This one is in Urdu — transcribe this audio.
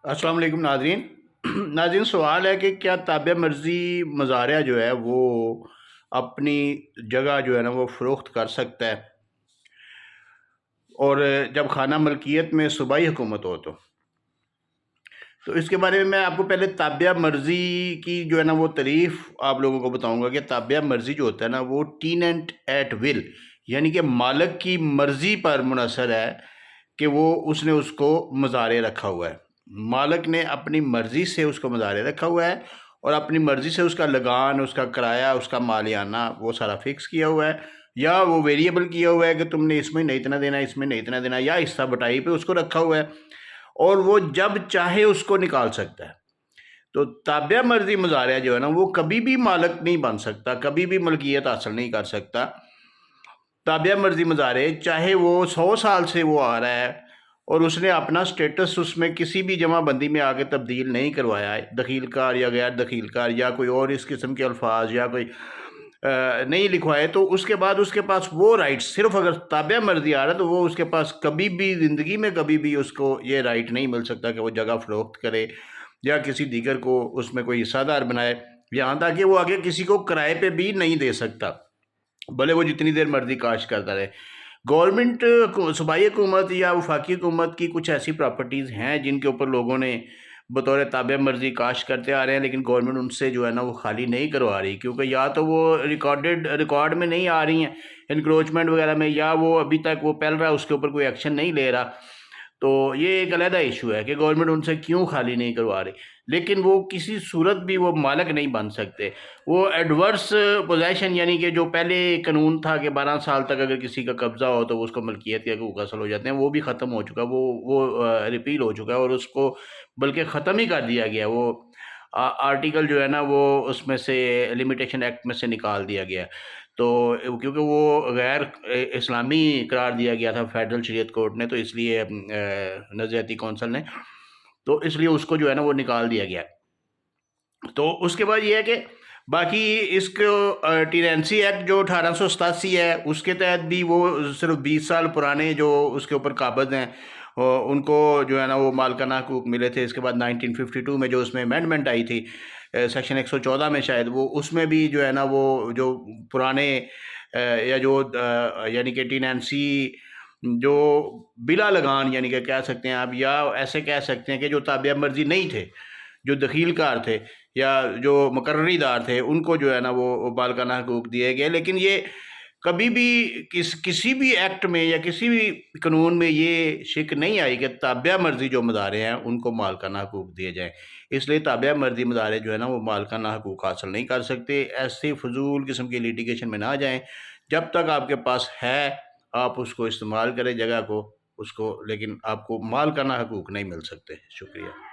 السلام علیکم ناظرین ناظرین، سوال ہے کہ کیا تابع مرضی مزارع جو ہے وہ اپنی جگہ جو ہے نا وہ فروخت کر سکتا ہے، اور جب خانہ ملکیت میں صوبائی حکومت ہو تو اس کے بارے میں آپ کو پہلے تابع مرضی کی جو ہے نا وہ تعریف آپ لوگوں کو بتاؤں گا کہ تابع مرضی جو ہوتا ہے نا وہ ٹیننٹ ایٹ ول، یعنی کہ مالک کی مرضی پر منحصر ہے کہ وہ اس نے اس کو مزارع رکھا ہوا ہے۔ مالک نے اپنی مرضی سے اس کو مزارع رکھا ہوا ہے، اور اپنی مرضی سے اس کا لگان، اس کا کرایہ، اس کا مالیانہ وہ سارا فکس کیا ہوا ہے، یا وہ ویریبل کیا ہوا ہے کہ تم نے اس میں نہیں اتنا دینا، اس میں نہیں اتنا دینا، یا حصہ بٹائی پہ اس کو رکھا ہوا ہے، اور وہ جب چاہے اس کو نکال سکتا ہے۔ تو تابع مرضی مزارع جو ہے نا وہ کبھی بھی مالک نہیں بن سکتا، کبھی بھی ملکیت حاصل نہیں کر سکتا۔ تابع مرضی مزارع چاہے وہ 100 سال سے وہ آ رہا ہے اور اس نے اپنا سٹیٹس اس میں کسی بھی جمع بندی میں آگے تبدیل نہیں کروایا ہے، دخیل کار یا غیر دخیل کار یا کوئی اور اس قسم کے الفاظ یا کوئی نہیں لکھوائے، تو اس کے بعد اس کے پاس وہ رائٹ، صرف اگر تابع مرضی آ رہا ہے تو وہ اس کے پاس کبھی بھی زندگی میں کبھی بھی اس کو یہ رائٹ نہیں مل سکتا کہ وہ جگہ فروخت کرے یا کسی دیگر کو اس میں کوئی حصہ دار بنائے، یہاں تک کہ وہ آگے کسی کو کرائے پہ بھی نہیں دے سکتا، بھلے وہ جتنی دیر مرضی کاشت کرتا رہے۔ گورنمنٹ، صوبائی حکومت یا وفاقی حکومت کی کچھ ایسی پراپرٹیز ہیں جن کے اوپر لوگوں نے بطور تابع مرضی کاشت کرتے آ رہے ہیں، لیکن گورنمنٹ ان سے جو ہے نا وہ خالی نہیں کروا رہی، کیونکہ یا تو وہ ریکارڈ میں نہیں آ رہی ہیں انکروچمنٹ وغیرہ میں، یا وہ ابھی تک وہ پھیل رہا ہے، اس کے اوپر کوئی ایکشن نہیں لے رہا۔ تو یہ ایک علیحدہ ایشو ہے کہ گورنمنٹ ان سے کیوں خالی نہیں کروا رہی، لیکن وہ کسی صورت بھی وہ مالک نہیں بن سکتے۔ وہ ایڈورس پوزیشن، یعنی کہ جو پہلے قانون تھا کہ 12 سال تک اگر کسی کا قبضہ ہو تو اس کو ملکیت کے حقوق حاصل ہو جاتے ہیں، وہ بھی ختم ہو چکا، وہ ریپیل ہو چکا ہے، اور اس کو بلکہ ختم ہی کر دیا گیا۔ وہ آرٹیکل جو ہے نا وہ اس میں سے لمیٹیشن ایکٹ میں سے نکال دیا گیا، تو کیونکہ وہ غیر اسلامی قرار دیا گیا تھا فیڈرل شریعت کورٹ نے، تو اس لیے نظریاتی کونسل نے، تو اس لیے اس کو جو ہے نا وہ نکال دیا گیا۔ تو اس کے بعد یہ ہے کہ باقی اس کو ٹیننسی ایکٹ جو 1887 ہے اس کے تحت بھی وہ صرف 20 سال پرانے جو اس کے اوپر قابض ہیں ان کو جو ہے نا وہ مالکانہ حقوق ملے تھے۔ اس کے بعد 1952 میں جو اس میں امینڈمنٹ آئی تھی سیکشن 114 میں، شاید وہ اس میں بھی جو ہے نا وہ جو پرانے یا جو یعنی کہ ٹیننسی جو بلا لگان، یعنی کہ کہہ سکتے ہیں آپ، یا ایسے کہہ سکتے ہیں کہ جو تابع مرضی نہیں تھے، جو دخیل کار تھے یا جو مقرری دار تھے، ان کو جو ہے نا وہ مالکانہ حقوق دیے گئے، لیکن یہ کبھی بھی کسی بھی ایکٹ میں یا کسی بھی قانون میں یہ شک نہیں آئی کہ تابع مرضی جو مزارع ہیں ان کو مالکانہ حقوق دیے جائیں۔ اس لیے تابع مرضی مزارع جو ہے نا وہ مالکانہ حقوق حاصل نہیں کر سکتے۔ ایسے فضول قسم کی لیٹیگیشن میں نہ جائیں، جب تک آپ کے پاس ہے آپ اس کو استعمال کریں جگہ کو، اس کو، لیکن آپ کو مالکانہ حقوق نہیں مل سکتے۔ شکریہ۔